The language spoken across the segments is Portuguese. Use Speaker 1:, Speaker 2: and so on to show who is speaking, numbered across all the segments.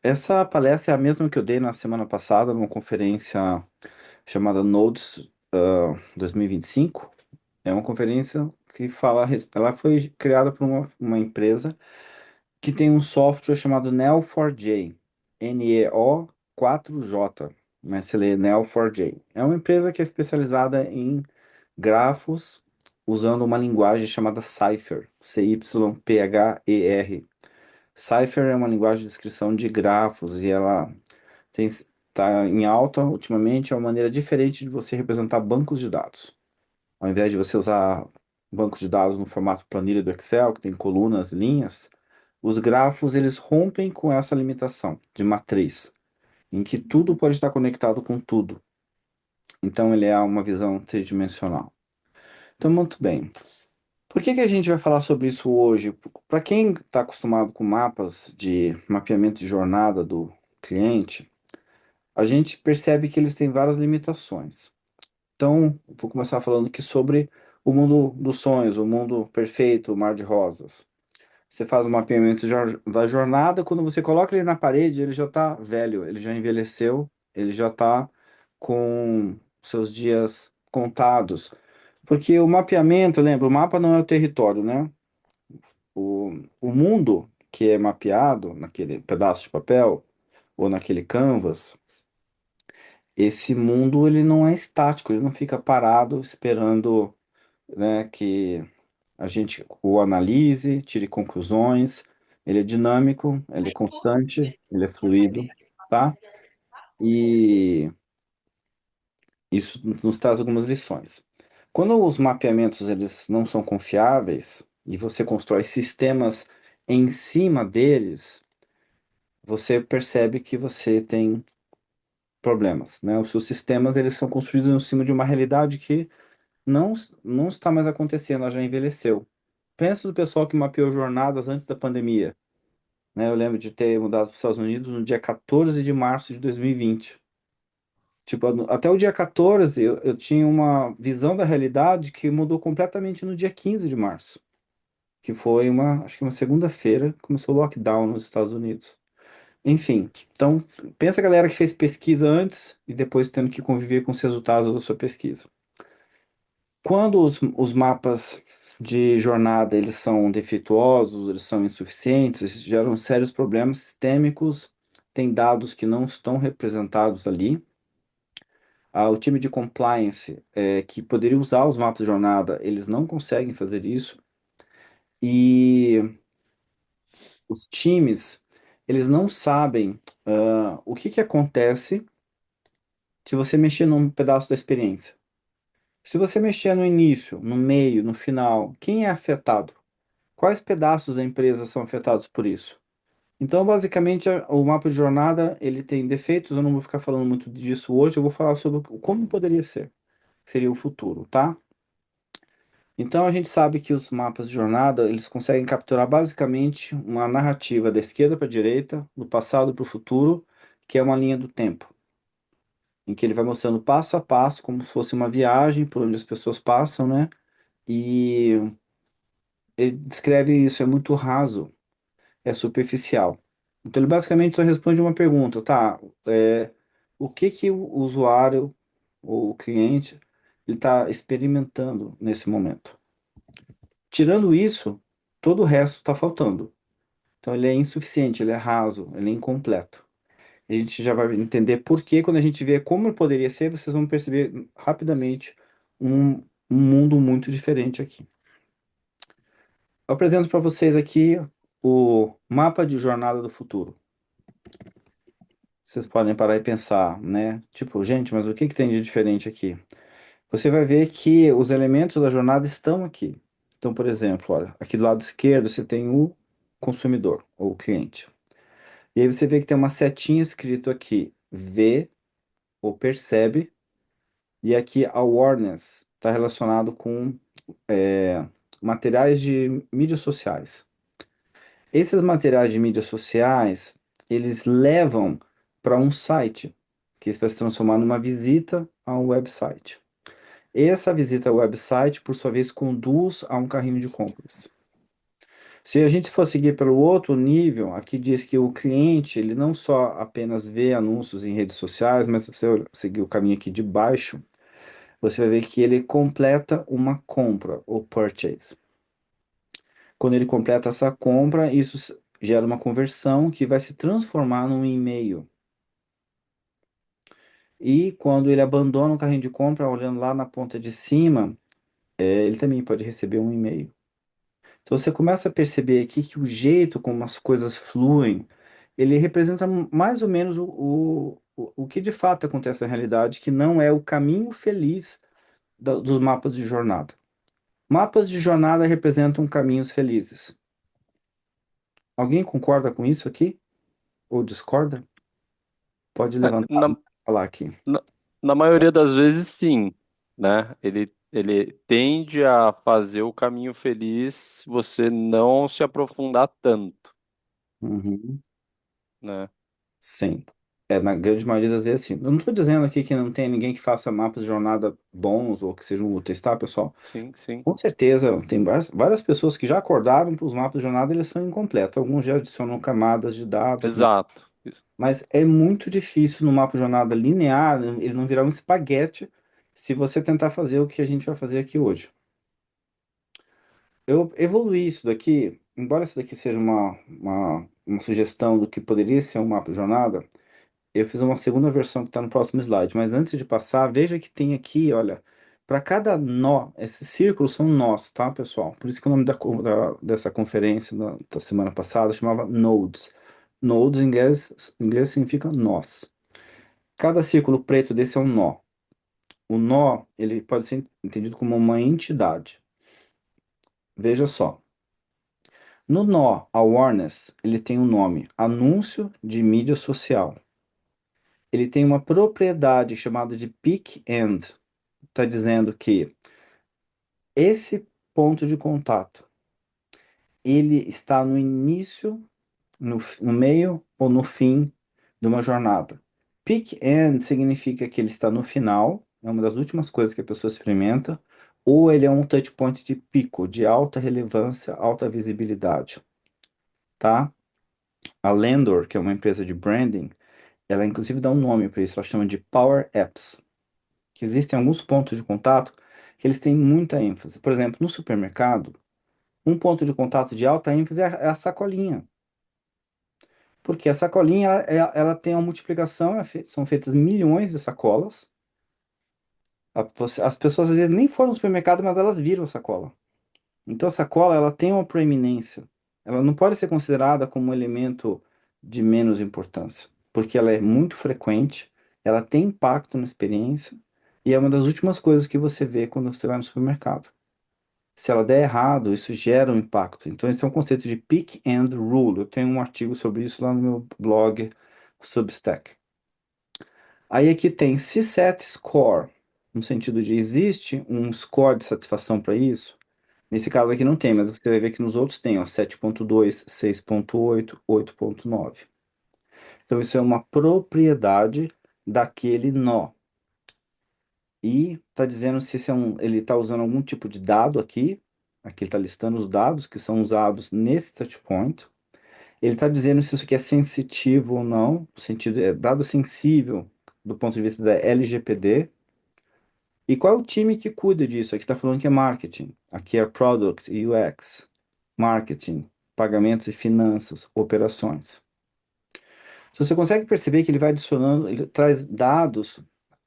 Speaker 1: Essa palestra é a mesma que eu dei na semana passada, numa conferência chamada Nodes 2025. É uma conferência que fala, ela foi criada por uma empresa que tem um software chamado Neo4j, NEO4J, mas se lê Neo4j. É uma empresa que é especializada em grafos usando uma linguagem chamada Cypher, Cypher. Cypher é uma linguagem de descrição de grafos e ela está em alta ultimamente. É uma maneira diferente de você representar bancos de dados. Ao invés de você usar bancos de dados no formato planilha do Excel, que tem colunas e linhas, os grafos eles rompem com essa limitação de matriz, em que tudo pode estar conectado com tudo. Então ele é uma visão tridimensional. Então, muito bem. Por que que a gente vai falar sobre isso hoje? Para quem está acostumado com mapas de mapeamento de jornada do cliente, a gente percebe que eles têm várias limitações. Então, vou começar falando aqui sobre o mundo dos sonhos, o mundo perfeito, o mar de rosas. Você faz o mapeamento da jornada, quando você coloca ele na parede, ele já está velho, ele já envelheceu, ele já está com seus dias contados. Porque o mapeamento, lembra, o mapa não é o território, né? O mundo que é mapeado naquele pedaço de papel ou naquele canvas, esse mundo ele não é estático, ele não fica parado esperando, né, que a gente o analise, tire conclusões. Ele é dinâmico, ele é constante, ele é fluido, tá? E isso nos traz algumas lições. Quando os mapeamentos eles não são confiáveis e você constrói sistemas em cima deles, você percebe que você tem problemas, né? Os seus sistemas eles são construídos em cima de uma realidade que não, não está mais acontecendo, ela já envelheceu. Pensa do pessoal que mapeou jornadas antes da pandemia, né? Eu lembro de ter mudado para os Estados Unidos no dia 14 de março de 2020. Tipo, até o dia 14 eu tinha uma visão da realidade que mudou completamente no dia 15 de março, que foi acho que uma segunda-feira, começou o lockdown nos Estados Unidos. Enfim, então pensa a galera que fez pesquisa antes e depois tendo que conviver com os resultados da sua pesquisa. Quando os mapas de jornada eles são defeituosos, eles são insuficientes, eles geram sérios problemas sistêmicos, tem dados que não estão representados ali. O time de compliance que poderia usar os mapas de jornada, eles não conseguem fazer isso. E os times, eles não sabem o que que acontece se você mexer num pedaço da experiência. Se você mexer no início, no meio, no final, quem é afetado? Quais pedaços da empresa são afetados por isso? Então, basicamente, o mapa de jornada, ele tem defeitos, eu não vou ficar falando muito disso hoje, eu vou falar sobre como poderia ser, que seria o futuro, tá? Então, a gente sabe que os mapas de jornada, eles conseguem capturar basicamente uma narrativa da esquerda para a direita, do passado para o futuro, que é uma linha do tempo, em que ele vai mostrando passo a passo, como se fosse uma viagem por onde as pessoas passam, né? E ele descreve isso, é muito raso, é superficial. Então ele basicamente só responde uma pergunta, tá? O que que o usuário ou o cliente ele está experimentando nesse momento? Tirando isso, todo o resto está faltando. Então ele é insuficiente, ele é raso, ele é incompleto. E a gente já vai entender por que quando a gente vê como ele poderia ser, vocês vão perceber rapidamente um mundo muito diferente aqui. Eu apresento para vocês aqui o mapa de jornada do futuro. Vocês podem parar e pensar, né? Tipo, gente, mas o que que tem de diferente aqui? Você vai ver que os elementos da jornada estão aqui. Então, por exemplo, olha, aqui do lado esquerdo você tem o consumidor, ou o cliente. E aí você vê que tem uma setinha escrito aqui, vê ou percebe, e aqui awareness está relacionado com materiais de mídias sociais. Esses materiais de mídias sociais, eles levam para um site, que vai se transformar numa visita ao website. Essa visita ao website, por sua vez, conduz a um carrinho de compras. Se a gente for seguir pelo outro nível, aqui diz que o cliente, ele não só apenas vê anúncios em redes sociais, mas se você seguir o caminho aqui de baixo, você vai ver que ele completa uma compra, ou purchase. Quando ele completa essa compra, isso gera uma conversão que vai se transformar num e-mail. E quando ele abandona o carrinho de compra, olhando lá na ponta de cima, ele também pode receber um e-mail. Então você começa a perceber aqui que o jeito como as coisas fluem, ele representa mais ou menos o que de fato acontece na realidade, que não é o caminho feliz dos mapas de jornada. Mapas de jornada representam caminhos felizes. Alguém concorda com isso aqui? Ou discorda? Pode
Speaker 2: É,
Speaker 1: levantar a mão e falar aqui.
Speaker 2: na, na maioria das vezes, sim, né? Ele tende a fazer o caminho feliz se você não se aprofundar tanto,
Speaker 1: Uhum.
Speaker 2: né?
Speaker 1: Sim. É, na grande maioria das vezes, sim. Eu não estou dizendo aqui que não tem ninguém que faça mapas de jornada bons ou que sejam úteis, tá, pessoal?
Speaker 2: Sim, sim.
Speaker 1: Com certeza, tem várias pessoas que já acordaram para os mapas de jornada, eles são incompletos. Alguns já adicionam camadas de dados, né?
Speaker 2: Exato. Isso.
Speaker 1: Mas é muito difícil no mapa de jornada linear, ele não virar um espaguete se você tentar fazer o que a gente vai fazer aqui hoje. Eu evoluí isso daqui, embora isso daqui seja uma sugestão do que poderia ser um mapa de jornada, eu fiz uma segunda versão que está no próximo slide, mas antes de passar, veja que tem aqui, olha, para cada nó, esses círculos são nós, tá, pessoal? Por isso que o nome dessa conferência da semana passada chamava Nodes. Nodes em inglês significa nós. Cada círculo preto desse é um nó. O nó, ele pode ser entendido como uma entidade. Veja só. No nó awareness, ele tem um nome, anúncio de mídia social. Ele tem uma propriedade chamada de peak end. Está dizendo que esse ponto de contato, ele está no início, no meio ou no fim de uma jornada. Peak end significa que ele está no final, é uma das últimas coisas que a pessoa experimenta, ou ele é um touch point de pico, de alta relevância, alta visibilidade, tá? A Lendor, que é uma empresa de branding, ela inclusive dá um nome para isso, ela chama de Power Apps, que existem alguns pontos de contato que eles têm muita ênfase. Por exemplo, no supermercado, um ponto de contato de alta ênfase é a sacolinha. Porque a sacolinha, ela tem uma multiplicação, são feitas milhões de sacolas. As pessoas às vezes nem foram no supermercado, mas elas viram a sacola. Então a sacola, ela tem uma proeminência. Ela não pode ser considerada como um elemento de menos importância, porque ela é muito frequente, ela tem impacto na experiência e é uma das últimas coisas que você vê quando você vai no supermercado. Se ela der errado, isso gera um impacto. Então, esse é um conceito de pick and rule. Eu tenho um artigo sobre isso lá no meu blog Substack. Aí aqui tem CSAT score, no sentido de existe um score de satisfação para isso? Nesse caso aqui não tem, mas você vai ver que nos outros tem, ó, 7.2, 6.8, 8.9. Então, isso é uma propriedade daquele nó. E está dizendo se esse ele está usando algum tipo de dado aqui. Aqui ele está listando os dados que são usados nesse touchpoint. Ele está dizendo se isso aqui é sensitivo ou não, no sentido é dado sensível do ponto de vista da LGPD. E qual é o time que cuida disso? Aqui está falando que é marketing. Aqui é product e UX, marketing, pagamentos e finanças, operações. Se você consegue perceber que ele vai adicionando, ele traz dados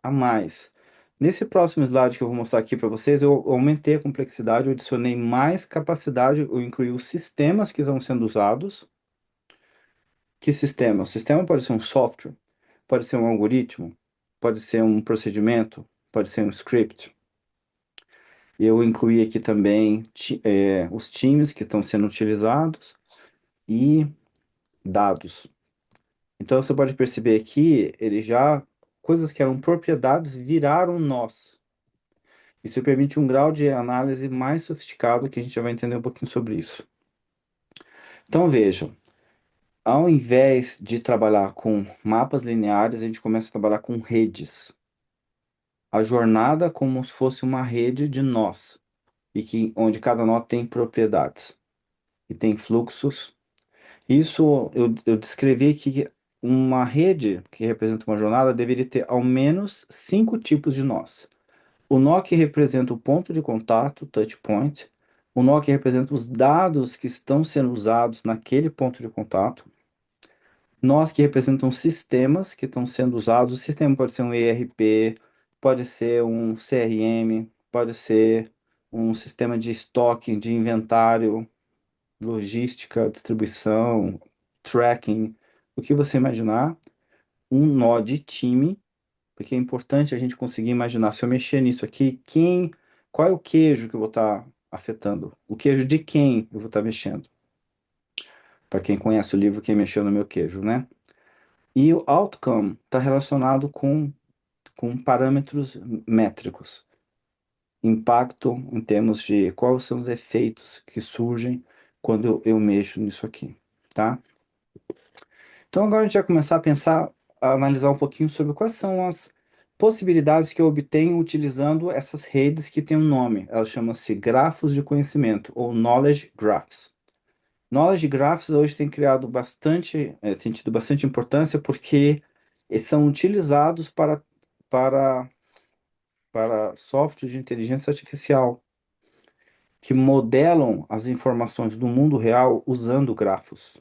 Speaker 1: a mais. Nesse próximo slide que eu vou mostrar aqui para vocês, eu aumentei a complexidade, eu adicionei mais capacidade, eu incluí os sistemas que estão sendo usados. Que sistema? O sistema pode ser um software, pode ser um algoritmo, pode ser um procedimento, pode ser um script. Eu incluí aqui também os times que estão sendo utilizados e dados. Então você pode perceber que ele já, coisas que eram propriedades viraram nós. Isso permite um grau de análise mais sofisticado que a gente já vai entender um pouquinho sobre isso. Então vejam, ao invés de trabalhar com mapas lineares, a gente começa a trabalhar com redes. A jornada como se fosse uma rede de nós, e que onde cada nó tem propriedades. e tem fluxos. Isso eu descrevi que uma rede que representa uma jornada deveria ter ao menos 5 tipos de nós. O nó que representa o ponto de contato, touch point. O nó que representa os dados que estão sendo usados naquele ponto de contato. Nós que representam sistemas que estão sendo usados. O sistema pode ser um ERP, pode ser um CRM, pode ser um sistema de estoque, de inventário, logística, distribuição, tracking, o que você imaginar. Um nó de time, porque é importante a gente conseguir imaginar, se eu mexer nisso aqui, qual é o queijo que eu vou estar afetando? O queijo de quem eu vou estar mexendo? Para quem conhece o livro Quem Mexeu no Meu Queijo, né? E o outcome está relacionado com parâmetros métricos. Impacto em termos de quais são os efeitos que surgem quando eu mexo nisso aqui, tá? Então agora a gente vai começar a pensar, a analisar um pouquinho sobre quais são as possibilidades que eu obtenho utilizando essas redes que têm um nome. Elas chamam-se grafos de conhecimento, ou knowledge graphs. Knowledge graphs hoje têm criado bastante, têm tido bastante importância porque eles são utilizados para, para softwares de inteligência artificial que modelam as informações do mundo real usando grafos.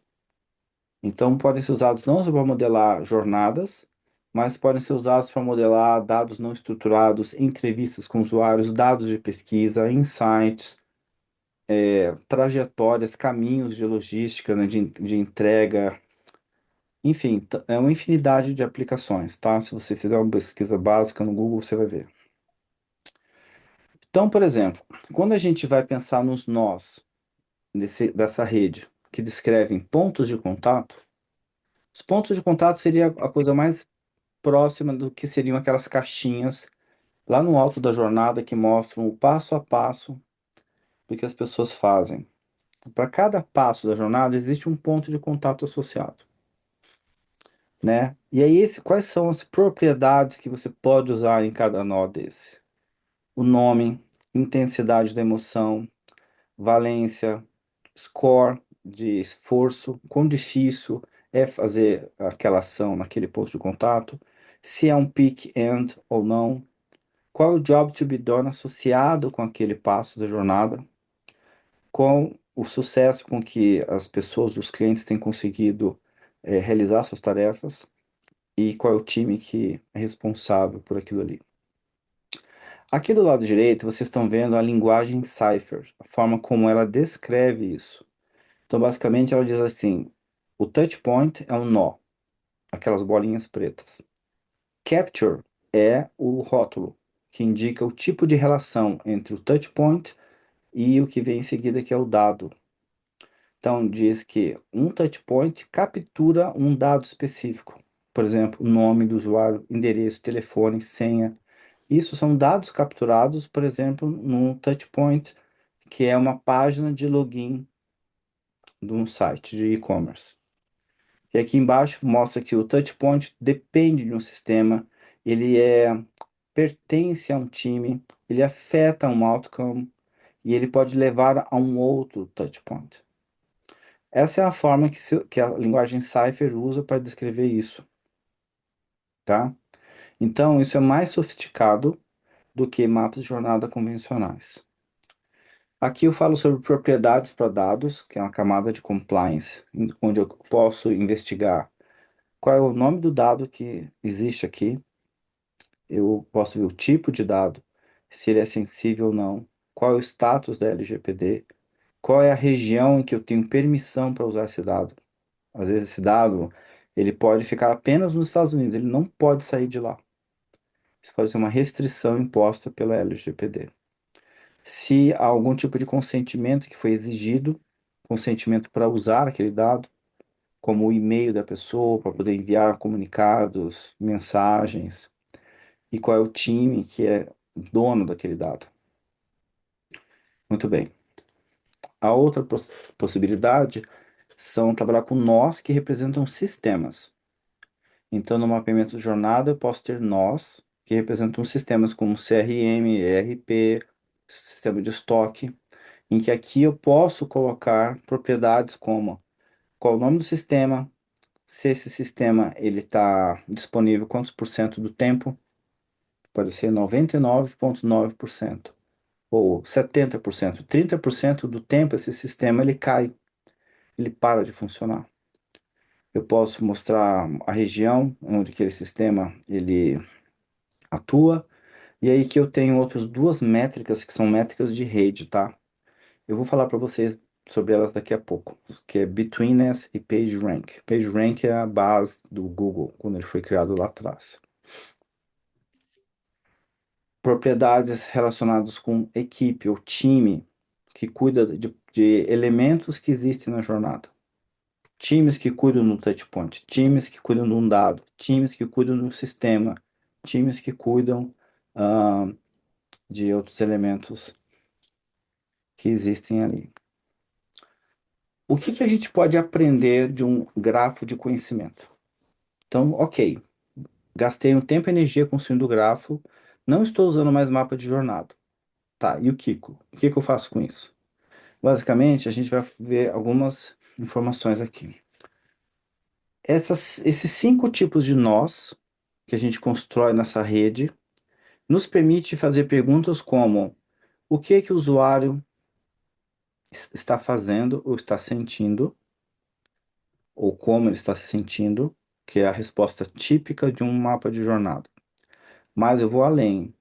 Speaker 1: Então, podem ser usados não só para modelar jornadas, mas podem ser usados para modelar dados não estruturados, entrevistas com usuários, dados de pesquisa, insights, trajetórias, caminhos de logística, né, de entrega, enfim, é uma infinidade de aplicações, tá? Se você fizer uma pesquisa básica no Google, você vai ver. Então, por exemplo, quando a gente vai pensar nos nós dessa rede que descrevem pontos de contato, os pontos de contato seria a coisa mais próxima do que seriam aquelas caixinhas lá no alto da jornada que mostram o passo a passo do que as pessoas fazem. Para cada passo da jornada existe um ponto de contato associado, né? E aí, quais são as propriedades que você pode usar em cada nó desse? O nome, intensidade da emoção, valência, score de esforço, quão difícil é fazer aquela ação naquele ponto de contato, se é um peak end ou não, qual é o job to be done associado com aquele passo da jornada, qual o sucesso com que as pessoas, os clientes têm conseguido realizar suas tarefas e qual é o time que é responsável por aquilo ali. Aqui do lado direito, vocês estão vendo a linguagem Cypher, a forma como ela descreve isso. Então, basicamente, ela diz assim: o touch point é um nó, aquelas bolinhas pretas. Capture é o rótulo, que indica o tipo de relação entre o touch point e o que vem em seguida, que é o dado. Então, diz que um touch point captura um dado específico. Por exemplo, o nome do usuário, endereço, telefone, senha. Isso são dados capturados, por exemplo, num touch point, que é uma página de login de um site de e-commerce. E aqui embaixo mostra que o touchpoint depende de um sistema, ele pertence a um time, ele afeta um outcome e ele pode levar a um outro touchpoint. Essa é a forma que a linguagem Cypher usa para descrever isso, tá? Então, isso é mais sofisticado do que mapas de jornada convencionais. Aqui eu falo sobre propriedades para dados, que é uma camada de compliance, onde eu posso investigar qual é o nome do dado que existe aqui. Eu posso ver o tipo de dado, se ele é sensível ou não, qual é o status da LGPD, qual é a região em que eu tenho permissão para usar esse dado. Às vezes esse dado, ele pode ficar apenas nos Estados Unidos, ele não pode sair de lá. Isso pode ser uma restrição imposta pela LGPD. Se há algum tipo de consentimento que foi exigido, consentimento para usar aquele dado, como o e-mail da pessoa, para poder enviar comunicados, mensagens, e qual é o time que é dono daquele dado. Muito bem. A outra possibilidade são trabalhar com nós que representam sistemas. Então, no mapeamento de jornada, eu posso ter nós que representam sistemas como CRM, ERP, sistema de estoque. em que aqui eu posso colocar propriedades como qual o nome do sistema, se esse sistema ele está disponível quantos por cento do tempo, pode ser 99,9% ou 70%, 30% do tempo esse sistema ele cai, ele para de funcionar. Eu posso mostrar a região onde aquele sistema ele atua, e aí que eu tenho outras duas métricas que são métricas de rede, tá? Eu vou falar para vocês sobre elas daqui a pouco, que é Betweenness e PageRank. PageRank é a base do Google, quando ele foi criado lá atrás. Propriedades relacionadas com equipe ou time que cuida de elementos que existem na jornada. Times que cuidam do touchpoint, times que cuidam de um dado, times que cuidam do sistema, times que cuidam ah, de outros elementos que existem ali. O que que a gente pode aprender de um grafo de conhecimento? Então, ok, gastei um tempo e energia construindo o grafo, não estou usando mais mapa de jornada. Tá, e o Kiko? O que que eu faço com isso? Basicamente, a gente vai ver algumas informações aqui. Esses cinco tipos de nós que a gente constrói nessa rede nos permite fazer perguntas como o que que o usuário está fazendo ou está sentindo, ou como ele está se sentindo, que é a resposta típica de um mapa de jornada. Mas eu vou além.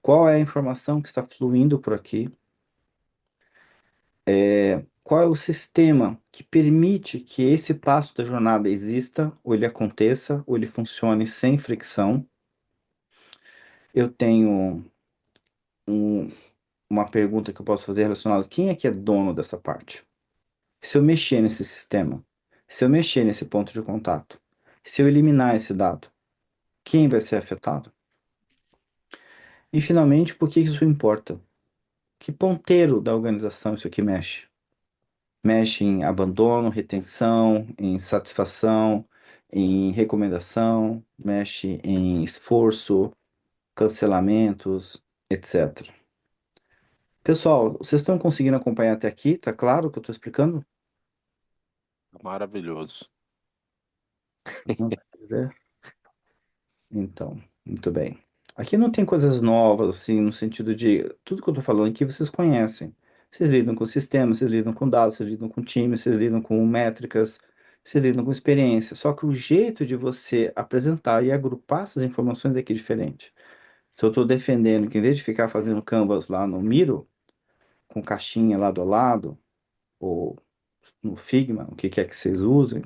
Speaker 1: Qual é a informação que está fluindo por aqui? Qual é o sistema que permite que esse passo da jornada exista, ou ele aconteça, ou ele funcione sem fricção? Eu tenho um- uma pergunta que eu posso fazer relacionada: quem é que é dono dessa parte? Se eu mexer nesse sistema, se eu mexer nesse ponto de contato, se eu eliminar esse dado, quem vai ser afetado? E finalmente, por que isso importa? Que ponteiro da organização isso aqui mexe? Mexe em abandono, retenção, em satisfação, em recomendação, mexe em esforço, cancelamentos, etc. Pessoal, vocês estão conseguindo acompanhar até aqui? Tá claro o que eu estou explicando?
Speaker 2: Maravilhoso.
Speaker 1: Não vai entender? Então, muito bem. Aqui não tem coisas novas, assim, no sentido de tudo que eu estou falando aqui vocês conhecem. Vocês lidam com sistemas, vocês lidam com dados, vocês lidam com times, vocês lidam com métricas, vocês lidam com experiência. Só que o jeito de você apresentar e agrupar essas informações aqui é diferente. Se eu estou defendendo que em vez de ficar fazendo canvas lá no Miro, com caixinha lado a lado, ou no Figma, o que quer que vocês usem,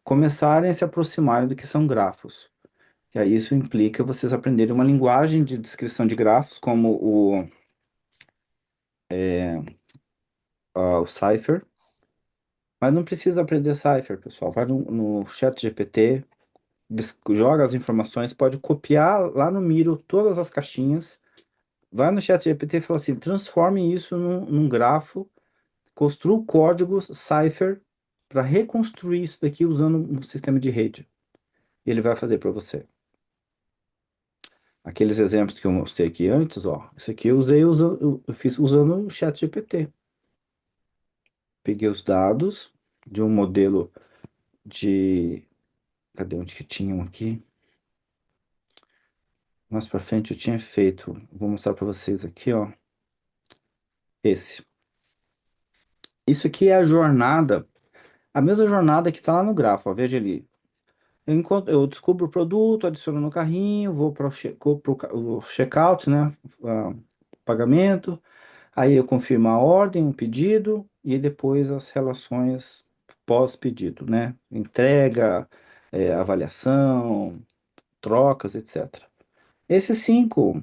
Speaker 1: começarem a se aproximarem do que são grafos. E aí isso implica vocês aprenderem uma linguagem de descrição de grafos, como o Cypher. Mas não precisa aprender Cypher, pessoal. Vai no chat GPT, joga as informações, pode copiar lá no Miro todas as caixinhas. Vai no chat GPT e fala assim, transforme isso num grafo, construa códigos Cypher para reconstruir isso daqui usando um sistema de rede. E ele vai fazer para você. Aqueles exemplos que eu mostrei aqui antes, ó, isso aqui eu usei, eu fiz usando o chat GPT. Peguei os dados de um modelo de. Cadê onde que tinham aqui? Mais para frente eu tinha feito. Vou mostrar para vocês aqui, ó. Esse. Isso aqui é a jornada, a mesma jornada que está lá no grafo, ó. Veja ali. Eu descubro o produto, adiciono no carrinho, vou para o checkout, né? ah, Pagamento. Aí eu confirmo a ordem, o pedido e depois as relações pós-pedido, né? Entrega, avaliação, trocas, etc. Esses cinco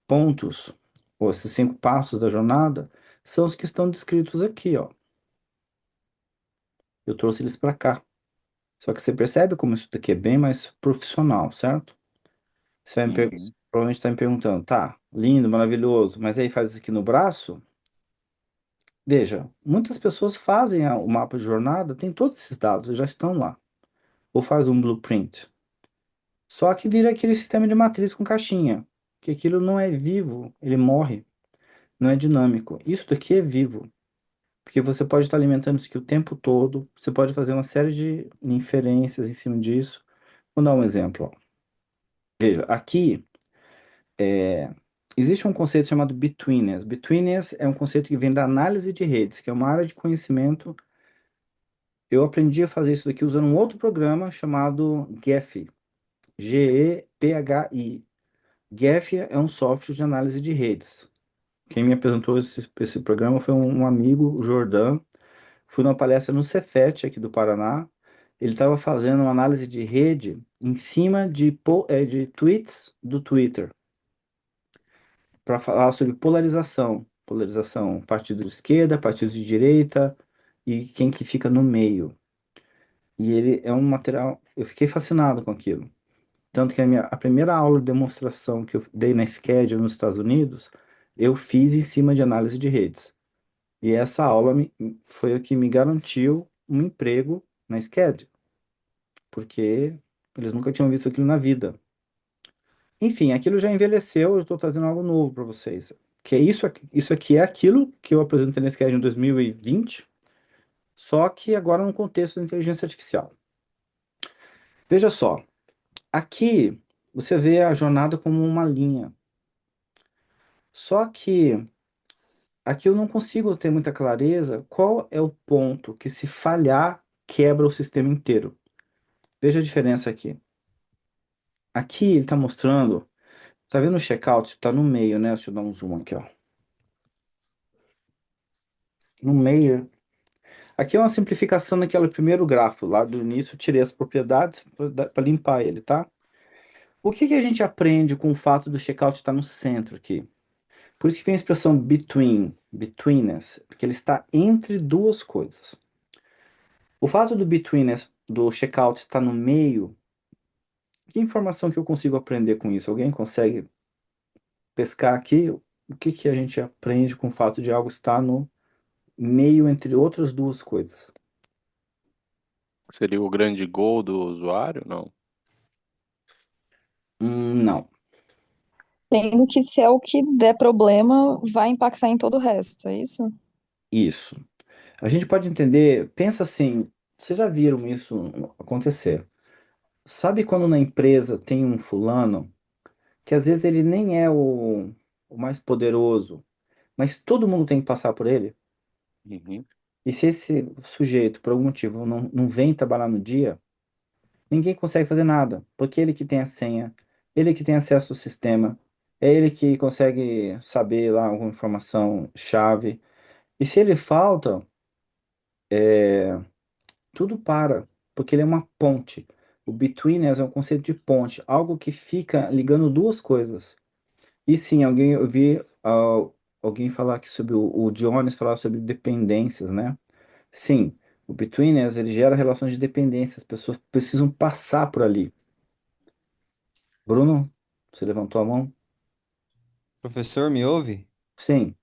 Speaker 1: pontos, ou esses cinco passos da jornada, são os que estão descritos aqui, ó. Eu trouxe eles para cá. Só que você percebe como isso daqui é bem mais profissional, certo?
Speaker 2: Uhum.
Speaker 1: Provavelmente está me perguntando, tá, lindo, maravilhoso, mas aí faz isso aqui no braço? Veja, muitas pessoas fazem o mapa de jornada, tem todos esses dados, já estão lá. Ou faz um blueprint. Só que vira aquele sistema de matriz com caixinha, que aquilo não é vivo, ele morre. não é dinâmico. Isso daqui é vivo, porque você pode estar alimentando isso aqui o tempo todo, você pode fazer uma série de inferências em cima disso. Vou dar um exemplo, ó. Veja, aqui existe um conceito chamado Betweenness. Betweenness é um conceito que vem da análise de redes, que é uma área de conhecimento. Eu aprendi a fazer isso daqui usando um outro programa chamado Gephi, Gephi. Gephi é um software de análise de redes. Quem me apresentou esse programa foi um amigo, o Jordan. Fui numa palestra no Cefet, aqui do Paraná. Ele estava fazendo uma análise de rede em cima de tweets do Twitter, para falar sobre polarização. Polarização, partido de esquerda, partido de direita e quem que fica no meio. E ele é um material. Eu fiquei fascinado com aquilo. Tanto que a primeira aula de demonstração que eu dei na SCAD nos Estados Unidos, eu fiz em cima de análise de redes. E essa aula foi a que me garantiu um emprego na SCAD, porque eles nunca tinham visto aquilo na vida. Enfim, aquilo já envelheceu, eu estou trazendo algo novo para vocês. Que é isso aqui é aquilo que eu apresentei na SCAD em 2020, só que agora no contexto da inteligência artificial. Veja só, aqui você vê a jornada como uma linha. Só que aqui eu não consigo ter muita clareza qual é o ponto que, se falhar, quebra o sistema inteiro. Veja a diferença aqui. Aqui ele está mostrando, tá vendo o checkout? Está no meio, né? Deixa eu dar um zoom aqui, ó. No meio. Aqui é uma simplificação daquele primeiro grafo. Lá do início, eu tirei as propriedades para limpar ele, tá? O que que a gente aprende com o fato do checkout estar no centro aqui? Por isso que vem a expressão betweenness, porque ele está entre duas coisas. O fato do betweenness, do checkout estar no meio, que informação que eu consigo aprender com isso? Alguém consegue pescar aqui? O que que a gente aprende com o fato de algo estar no meio entre outras duas coisas?
Speaker 2: Seria o grande gol do usuário? Não.
Speaker 1: Não,
Speaker 3: Tendo que se é o que der problema, vai impactar em todo o resto, é isso?
Speaker 1: isso. A gente pode entender, pensa assim, vocês já viram isso acontecer? Sabe quando na empresa tem um fulano que às vezes ele nem é o mais poderoso, mas todo mundo tem que passar por ele?
Speaker 2: Uhum.
Speaker 1: E se esse sujeito, por algum motivo, não vem trabalhar no dia, ninguém consegue fazer nada, porque ele que tem a senha, ele que tem acesso ao sistema, é ele que consegue saber lá alguma informação chave. E se ele falta, tudo para, porque ele é uma ponte. O betweenness é um conceito de ponte, algo que fica ligando duas coisas. E sim, eu vi alguém falar aqui sobre o Jones falar sobre dependências, né? Sim, o betweenness ele gera relações de dependência, as pessoas precisam passar por ali. Bruno, você levantou a mão?
Speaker 4: Professor, me ouve?
Speaker 1: Sim,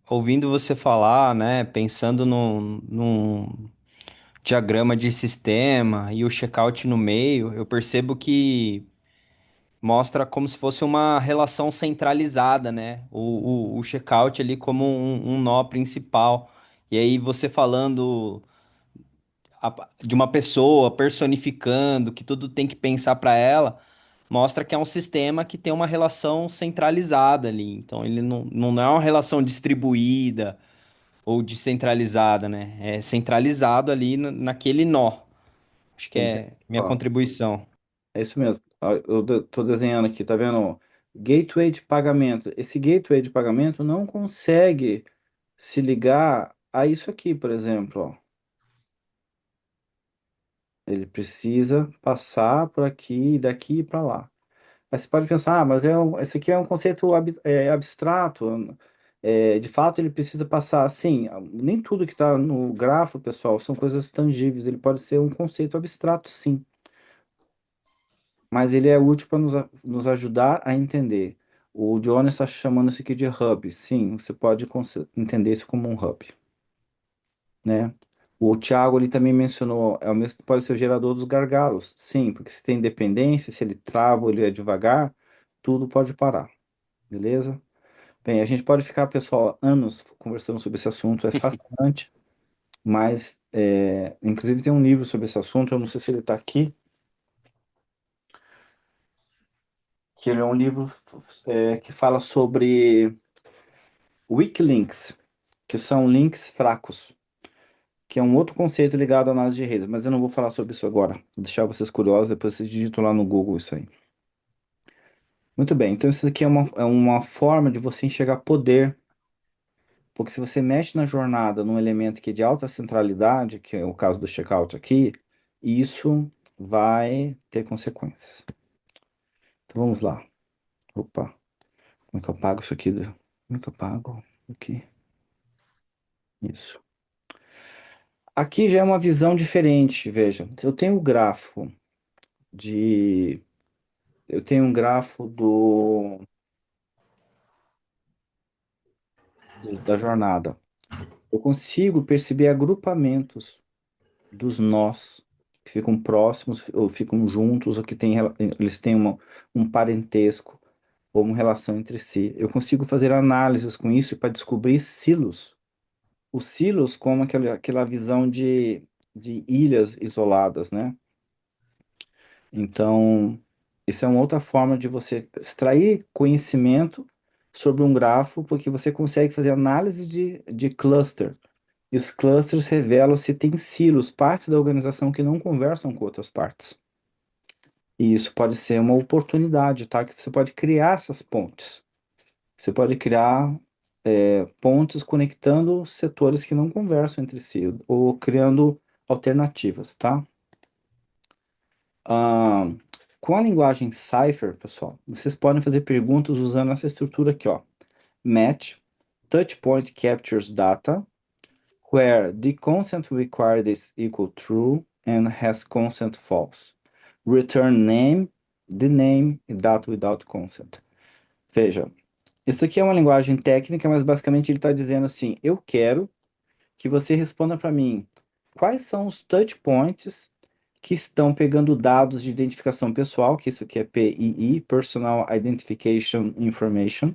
Speaker 4: Ouvindo você falar, né, pensando num diagrama de sistema e o checkout no meio, eu percebo que mostra como se fosse uma relação centralizada, né? O checkout ali como um nó principal. E aí você falando de uma pessoa personificando, que tudo tem que pensar para ela, mostra que é um sistema que tem uma relação centralizada ali. Então, ele não é uma relação distribuída ou descentralizada, né? É centralizado ali naquele nó. Acho que
Speaker 1: sim.
Speaker 4: é minha
Speaker 1: Ó,
Speaker 4: contribuição.
Speaker 1: é isso mesmo. Ó, tô desenhando aqui, tá vendo? Gateway de pagamento. Esse gateway de pagamento não consegue se ligar a isso aqui, por exemplo, ó. Ele precisa passar por aqui, e daqui para lá. Aí você pode pensar, mas esse aqui é um conceito abstrato. De fato, ele precisa passar assim. Nem tudo que está no grafo, pessoal, são coisas tangíveis. Ele pode ser um conceito abstrato, sim. Mas ele é útil para nos ajudar a entender. O Jonas está chamando isso aqui de hub. Sim, você pode entender isso como um hub, né? O Thiago ele também mencionou, pode ser o gerador dos gargalos. Sim, porque se tem dependência, se ele trava ou ele é devagar, tudo pode parar, beleza? Bem, a gente pode ficar, pessoal, anos conversando sobre esse assunto, é fascinante, mas, inclusive, tem um livro sobre esse assunto, eu não sei se ele está aqui, que ele é um livro que fala sobre weak links, que são links fracos, que é um outro conceito ligado à análise de redes, mas eu não vou falar sobre isso agora. Vou deixar vocês curiosos, depois vocês digitam lá no Google isso aí. Muito bem, então isso aqui é uma forma de você enxergar poder, porque se você mexe na jornada num elemento que é de alta centralidade, que é o caso do checkout aqui, isso vai ter consequências. Então vamos lá. Opa, como é que eu pago isso aqui? Como é que eu pago aqui? Isso. Aqui já é uma visão diferente, veja. De, eu tenho um grafo da jornada. Eu consigo perceber agrupamentos dos nós que ficam próximos ou ficam juntos ou que eles têm um parentesco ou uma relação entre si. Eu consigo fazer análises com isso para descobrir silos. Os silos como aquela visão de ilhas isoladas, né? Então, isso é uma outra forma de você extrair conhecimento sobre um grafo, porque você consegue fazer análise de cluster. E os clusters revelam se tem silos, partes da organização que não conversam com outras partes. E isso pode ser uma oportunidade, tá? Que você pode criar essas pontes. Você pode criar pontes conectando setores que não conversam entre si, ou criando alternativas, tá? Ah, com a linguagem Cypher, pessoal, vocês podem fazer perguntas usando essa estrutura aqui, ó. Match, touchpoint captures data, where the consent required is equal true and has consent false. Return name, the name e data without consent. Veja, isso aqui é uma linguagem técnica, mas basicamente ele está dizendo assim: eu quero que você responda para mim quais são os touch points que estão pegando dados de identificação pessoal, que isso aqui é PII, Personal Identification Information,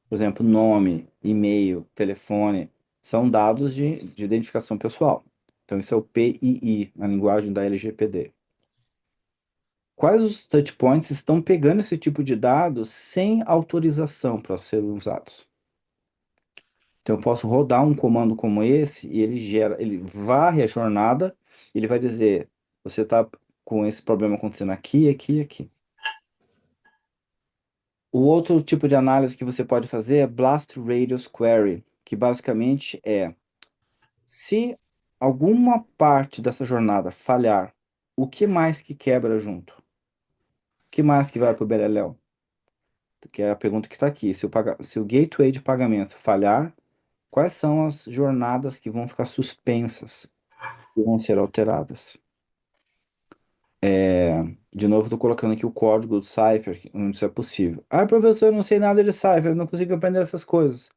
Speaker 1: por exemplo, nome, e-mail, telefone, são dados de identificação pessoal. Então, isso é o PII, na linguagem da LGPD. Quais os touchpoints estão pegando esse tipo de dados sem autorização para serem usados? Então, eu posso rodar um comando como esse e ele varre a jornada, e ele vai dizer, você está com esse problema acontecendo aqui, aqui, aqui. O outro tipo de análise que você pode fazer é Blast Radius Query, que basicamente é, se alguma parte dessa jornada falhar, o que mais que quebra junto? O que mais que vai para o beleléu? Que é a pergunta que está aqui. Se o gateway de pagamento falhar, quais são as jornadas que vão ficar suspensas, que vão ser alteradas? De novo, estou colocando aqui o código do Cypher, onde isso é possível. Ah, professor, eu não sei nada de Cypher, eu não consigo aprender essas coisas.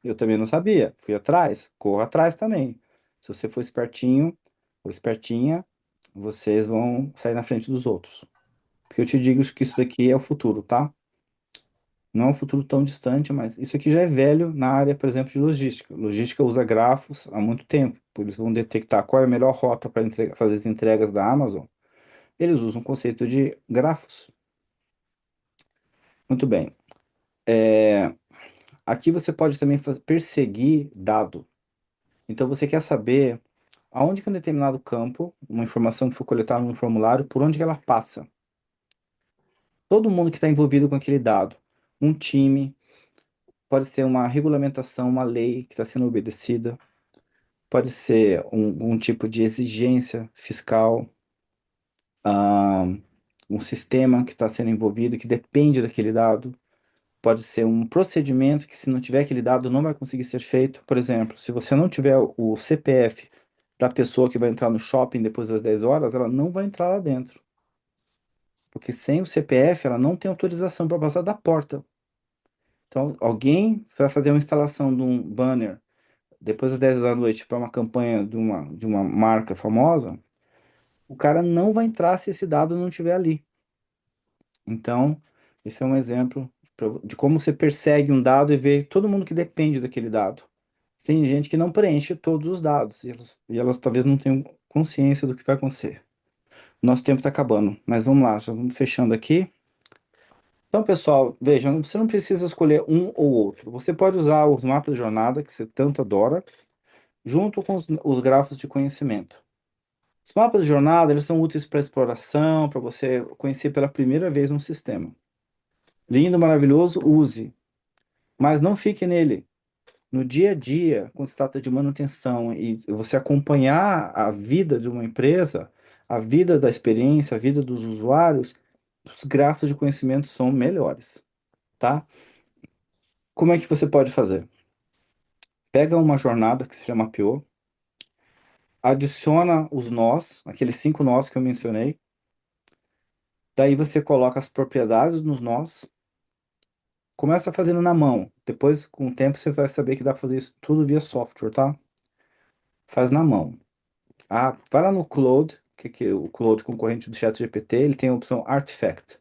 Speaker 1: Eu também não sabia, fui atrás, corro atrás também. Se você for espertinho ou espertinha, vocês vão sair na frente dos outros. Porque eu te digo que isso daqui é o futuro, tá? Não é um futuro tão distante, mas isso aqui já é velho na área, por exemplo, de logística. Logística usa grafos há muito tempo, por eles vão detectar qual é a melhor rota para fazer as entregas da Amazon. Eles usam o conceito de grafos. Muito bem. Aqui você pode também perseguir dado. Então você quer saber aonde que um determinado campo, uma informação que foi coletada no formulário, por onde que ela passa. Todo mundo que está envolvido com aquele dado. Um time, pode ser uma regulamentação, uma lei que está sendo obedecida, pode ser um tipo de exigência fiscal, ah, um sistema que está sendo envolvido, que depende daquele dado. Pode ser um procedimento que, se não tiver aquele dado, não vai conseguir ser feito. Por exemplo, se você não tiver o CPF da pessoa que vai entrar no shopping depois das 10 horas, ela não vai entrar lá dentro. Porque sem o CPF, ela não tem autorização para passar da porta. Então, alguém vai fazer uma instalação de um banner depois das 10 da noite para uma campanha de uma marca famosa, o cara não vai entrar se esse dado não estiver ali. Então, esse é um exemplo de como você persegue um dado e vê todo mundo que depende daquele dado. Tem gente que não preenche todos os dados e elas talvez não tenham consciência do que vai acontecer. Nosso tempo está acabando, mas vamos lá, já vamos fechando aqui. Então, pessoal, vejam, você não precisa escolher um ou outro. Você pode usar os mapas de jornada, que você tanto adora, junto com os grafos de conhecimento. Os mapas de jornada, eles são úteis para exploração, para você conhecer pela primeira vez um sistema. Lindo, maravilhoso, use. Mas não fique nele. No dia a dia, quando se trata de manutenção e você acompanhar a vida de uma empresa, a vida da experiência, a vida dos usuários, os grafos de conhecimento são melhores, tá? Como é que você pode fazer? Pega uma jornada que se chama PO, adiciona os nós, aqueles 5 nós que eu mencionei, daí você coloca as propriedades nos nós, começa fazendo na mão, depois com o tempo você vai saber que dá para fazer isso tudo via software, tá? Faz na mão. Ah, vai lá no Claude, que é o Claude concorrente do ChatGPT, ele tem a opção Artifact.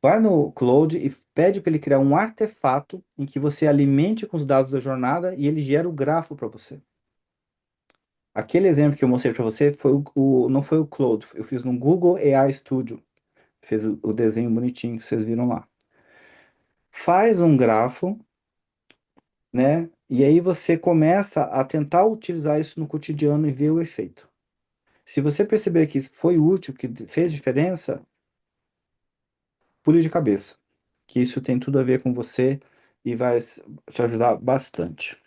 Speaker 1: Vai no Claude e pede para ele criar um artefato em que você alimente com os dados da jornada e ele gera o grafo para você. Aquele exemplo que eu mostrei para você foi não foi o Claude, eu fiz no Google AI Studio. Fez o desenho bonitinho que vocês viram lá. Faz um grafo, né? E aí você começa a tentar utilizar isso no cotidiano e ver o efeito. Se você perceber que foi útil, que fez diferença, pule de cabeça. Que isso tem tudo a ver com você e vai te ajudar bastante.